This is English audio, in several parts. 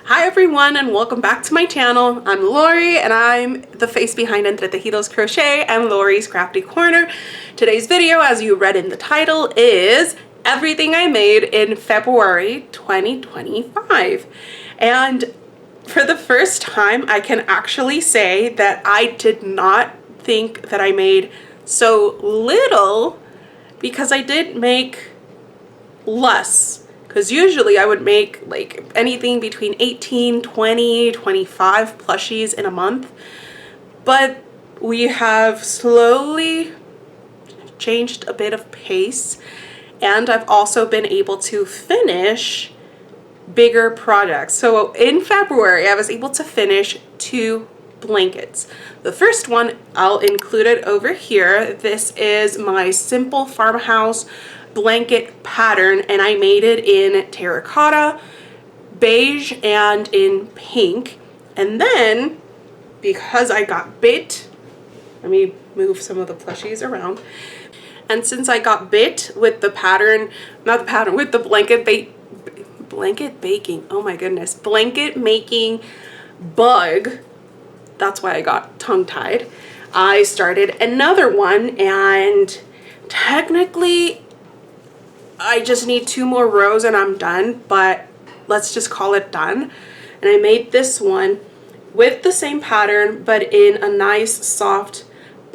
Hi everyone and welcome back to my channel. I'm Lori and I'm the face behind Entre Tejidos Crochet and Lori's Crafty Corner. Today's video, as you read in the title, is everything I made in February 2025. And for the first time, I can actually say that I did not think that I made so little, because I did make less. Because usually I would make like anything between 18, 20, 25 plushies in a month. But we have slowly changed a bit of pace. And I've also been able to finish bigger projects. So in February, I was able to finish 2 blankets. The first one, I'll include it over here. This is my simple farmhouse blanket pattern, and I made it in terracotta, beige, and in pink. And then, because I got bit, let me move some of the plushies around. And since I got bit with the pattern, not the pattern, with the blanket baking, oh my goodness, blanket making bug, that's why I got tongue-tied. I started another one, and technically I just need 2 more rows and I'm done, but let's just call it done. And I made this one with the same pattern, but in a nice soft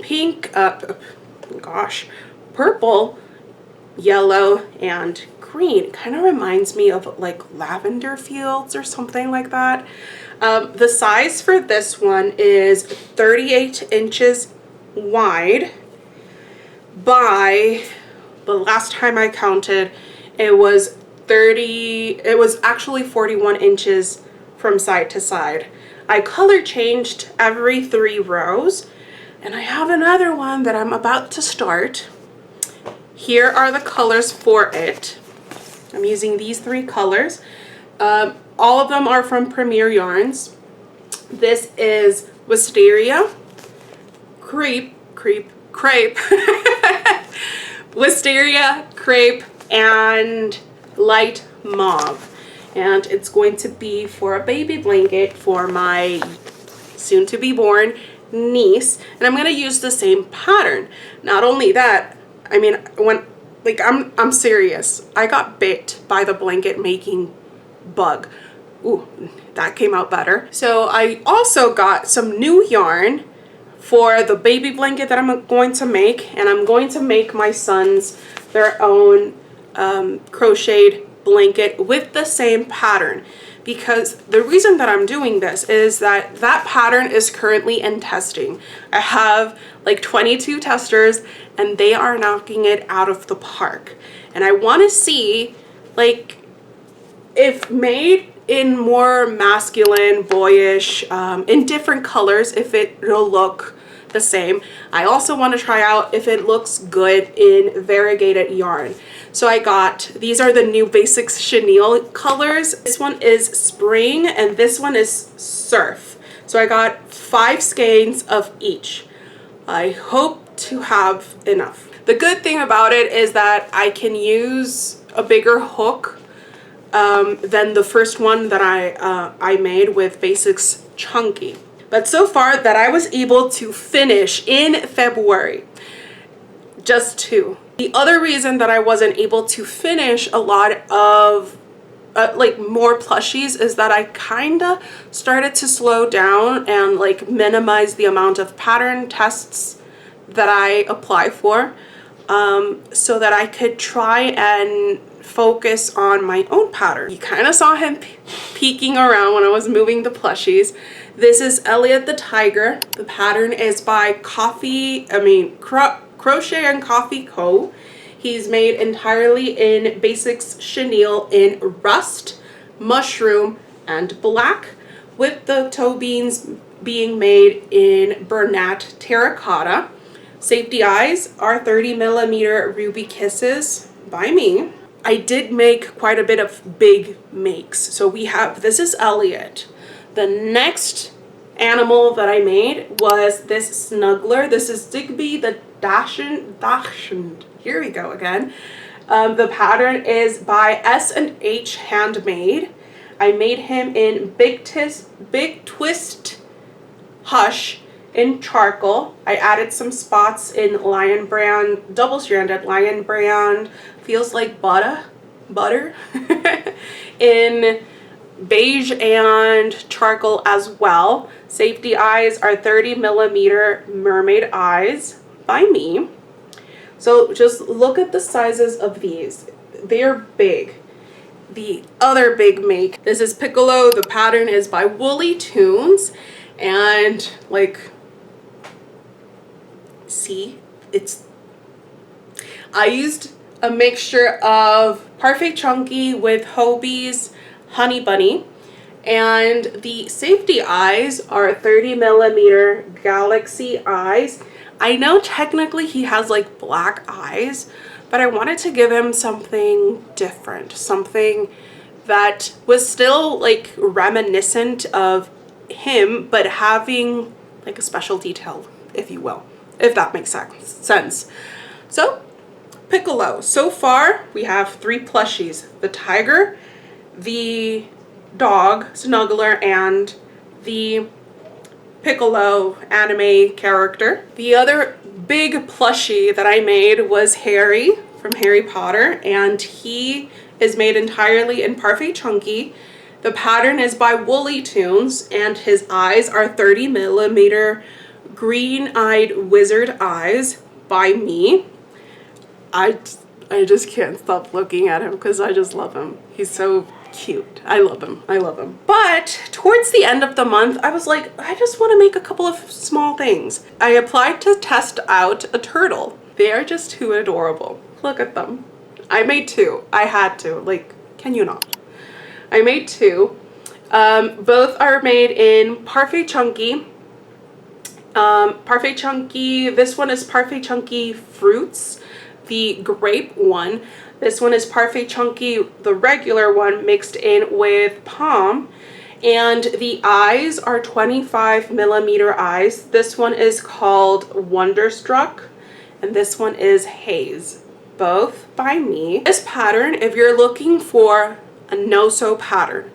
pink, purple, yellow, and green. It kind of reminds me of like lavender fields or something like that. The size for this one is 38 inches wide by, the last time I counted, it was actually 41 inches from side to side. I color changed every 3 rows, and I have another one that I'm about to start. Here are the colors for it. I'm using these 3 colors. All of them are from Premier Yarns. This is Wisteria, Crepe, Wisteria, Crepe, and Light Mauve. And it's going to be for a baby blanket for my soon-to-be-born niece. And I'm going to use the same pattern. Not only that, I mean, I'm serious. I got bit by the blanket making bug. Ooh, that came out better. So I also got some new yarn for the baby blanket that I'm going to make, and I'm going to make my sons their own crocheted blanket with the same pattern, because the reason that I'm doing this is that pattern is currently in testing. I have like 22 testers and they are knocking it out of the park, and I want to see, like, if made in more masculine, boyish, in different colors, if it'll look the same. I also want to try out if it looks good in variegated yarn. So I got, these are the new basics chenille colors. This one is spring and this one is surf. So I got 5 skeins of each. I hope to have enough. The good thing about it is that I can use a bigger hook than the first one that I made with Basics Chunky. But so far that I was able to finish in February, just 2. The other reason that I wasn't able to finish a lot of like more plushies is that I kinda started to slow down and like minimize the amount of pattern tests that I apply for, so that I could try and focus on my own pattern. You kind of saw him peeking around when I was moving the plushies. This is Elliot the Tiger. The pattern is by Crochet and Coffee Co. He's made entirely in Basics Chenille in rust, mushroom, and black, with the toe beans being made in Bernat terracotta. Safety eyes are 30mm Ruby Kisses by me. I did make quite a bit of big makes. So we have, this is Elliot. The next animal that I made was this snuggler. This is Digby the Dachshund. Here we go again. The pattern is by S&H Handmade. I made him in Big Twist Hush in charcoal. I added some spots in Lion Brand, double-stranded Lion Brand, feels like butter, in beige and charcoal as well. Safety eyes are 30mm mermaid eyes by me. So just look at the sizes of these. They're big. The other big make, this is Piccolo. The pattern is by Woolly Tunes, and like, see, I used a mixture of Parfait Chunky with Hobie's Honey Bunny, and the safety eyes are 30mm Galaxy eyes. I know technically he has like black eyes, but I wanted to give him something different, something that was still like reminiscent of him, but having like a special detail, if you will, if that makes sense. So Piccolo, so far we have 3 plushies: the tiger, the dog Snuggler, and the Piccolo anime character. The other big plushie that I made was Harry from Harry Potter, and he is made entirely in Parfait Chunky. The pattern is by Woolly Tunes, and his eyes are 30mm green-eyed wizard eyes by me. I just can't stop looking at him because I just love him. He's so cute. I love him. I love him. But towards the end of the month, I was like, I just want to make a couple of small things. I applied to test out a turtle. They are just too adorable. Look at them. I made 2. I had to. Like, can you not? I made 2. Both are made in Parfait Chunky. Parfait Chunky, this one is Parfait Chunky Fruits, the grape one. This one is Parfait Chunky, the regular one, mixed in with Palm. And the eyes are 25mm eyes. This one is called Wonderstruck, and this one is Haze. Both by me. This pattern, if you're looking for a no-sew pattern,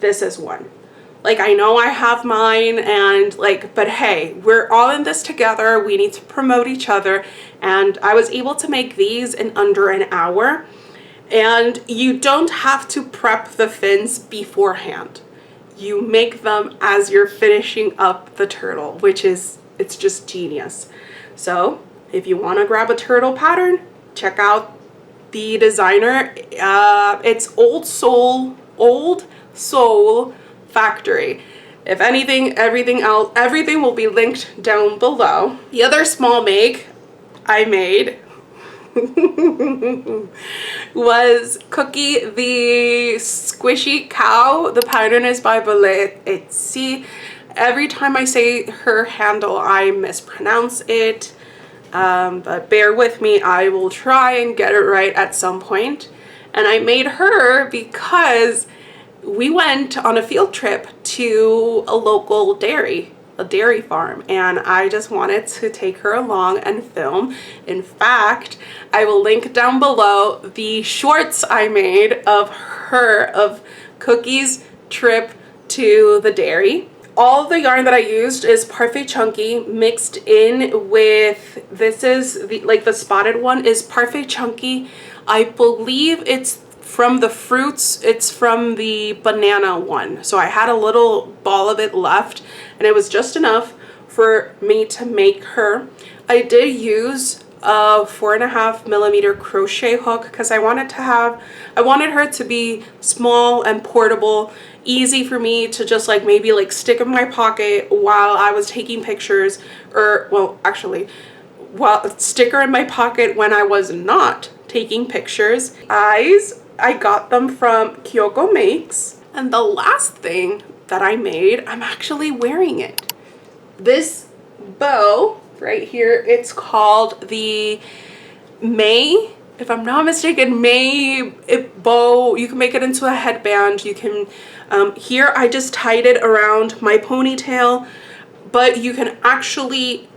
this is one. Like, I know I have mine, and like, but hey, we're all in this together. We need to promote each other. And I was able to make these in under an hour. And you don't have to prep the fins beforehand. You make them as you're finishing up the turtle, which is, it's just genius. So if you want to grab a turtle pattern, check out the designer. It's Old Soul Factory. If anything, everything will be linked down below. The other small make I made was Cookie the Squishy Cow. The pattern is by Etsy. Every time I say her handle, I mispronounce it. But bear with me, I will try and get it right at some point. And I made her because we went on a field trip to a local dairy farm, and I just wanted to take her along and film. In fact, I will link down below the shorts I made of Cookie's trip to the dairy. All the yarn that I used is Parfait Chunky mixed in with, this is the spotted one is Parfait Chunky. I believe it's from the fruits, it's from the banana one. So I had a little ball of it left, and it was just enough for me to make her. I did use a 4.5mm crochet hook because I wanted her to be small and portable, easy for me to just like maybe like stick in my pocket while I was taking pictures, or well, actually, stick her in my pocket when I was not taking pictures. Eyes, I got them from Kyoko Makes. And the last thing that I made, I'm actually wearing it. This bow right here, it's called the May, if I'm not mistaken, May bow. You can make it into a headband. You can, here I just tied it around my ponytail, but you can actually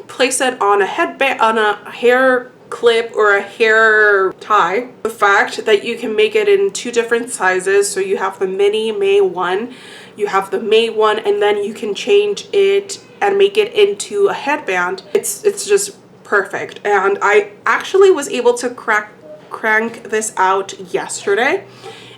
place it on a headband, on a hair clip or a hair tie. The fact that you can make it in 2 different sizes, so you have the mini May one, you have the May one, and then you can change it and make it into a headband. It's just perfect. And I actually was able to crank this out yesterday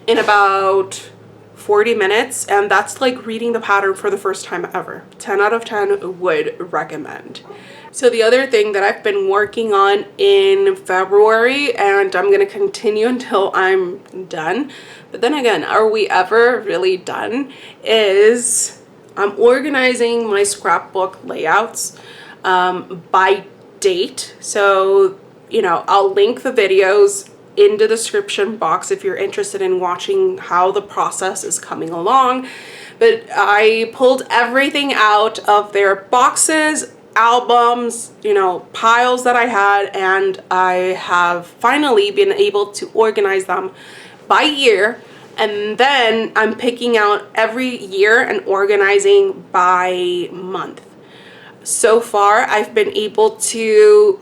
in about 40 minutes, and that's like reading the pattern for the first time ever. 10 out of 10 would recommend. So the other thing that I've been working on in February, and I'm going to continue until I'm done, but then again, are we ever really done, is I'm organizing my scrapbook layouts by date. So, you know, I'll link the videos in the description box if you're interested in watching how the process is coming along. But I pulled everything out of their boxes, albums, you know, piles that I had, and I have finally been able to organize them by year. And then I'm picking out every year and organizing by month. So far, I've been able to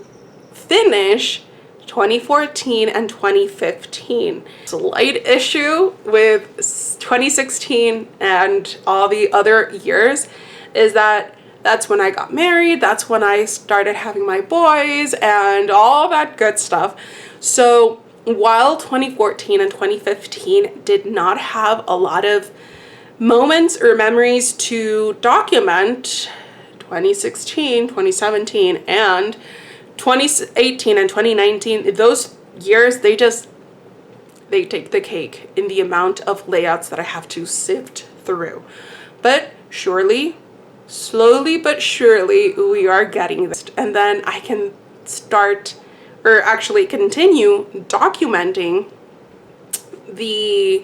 finish 2014 and 2015. Slight issue with 2016 and all the other years is that that's when I got married, that's when I started having my boys and all that good stuff. So while 2014 and 2015 did not have a lot of moments or memories to document, 2016, 2017, and 2018 and 2019, those years, they take the cake in the amount of layouts that I have to sift through. But surely, slowly but surely, we are getting this. And then I can start, or actually continue, documenting the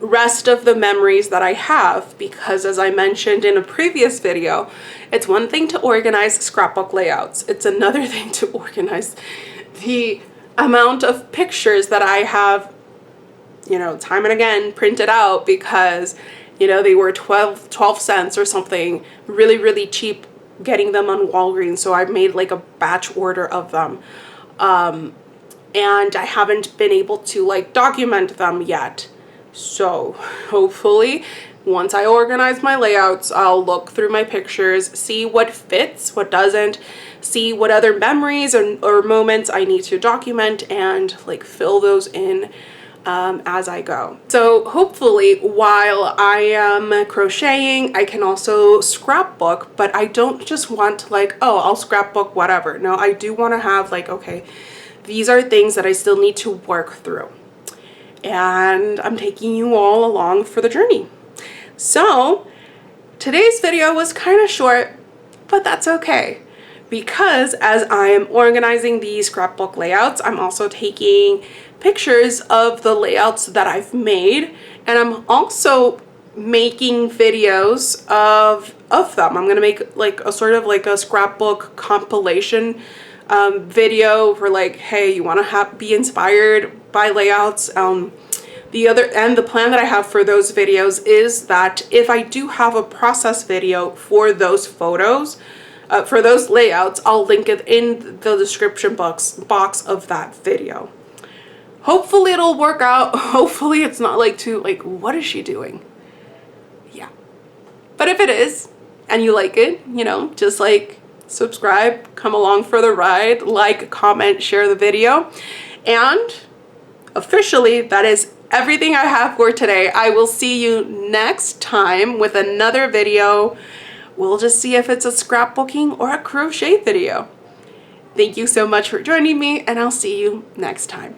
rest of the memories that I have, because as I mentioned in a previous video, it's one thing to organize scrapbook layouts. It's another thing to organize the amount of pictures that I have, you know, time and again printed out because, you know, they were 12 cents or something, really, really cheap getting them on Walgreens. So I made like a batch order of them. And I haven't been able to like document them yet. So hopefully once I organize my layouts, I'll look through my pictures, see what fits, what doesn't, see what other memories or moments I need to document, and like fill those in as I go. So hopefully while I am crocheting, I can also scrapbook, but I don't just want like, oh, I'll scrapbook whatever. No, I do want to have like, okay, these are things that I still need to work through. And I'm taking you all along for the journey. So today's video was kind of short, but that's okay, because as I am organizing these scrapbook layouts, I'm also taking pictures of the layouts that I've made, and I'm also making videos of them. I'm gonna make like a sort of like a scrapbook compilation video for like, hey, you want to be inspired by layouts. The plan that I have for those videos is that if I do have a process video for those photos, for those layouts, I'll link it in the description box of that video. Hopefully it'll work out. Hopefully it's not like too like, what is she doing? Yeah. But if it is and you like it, you know, just like subscribe, come along for the ride, like, comment, share the video. And officially, that is everything I have for today. I will see you next time with another video. We'll just see if it's a scrapbooking or a crochet video. Thank you so much for joining me, and I'll see you next time.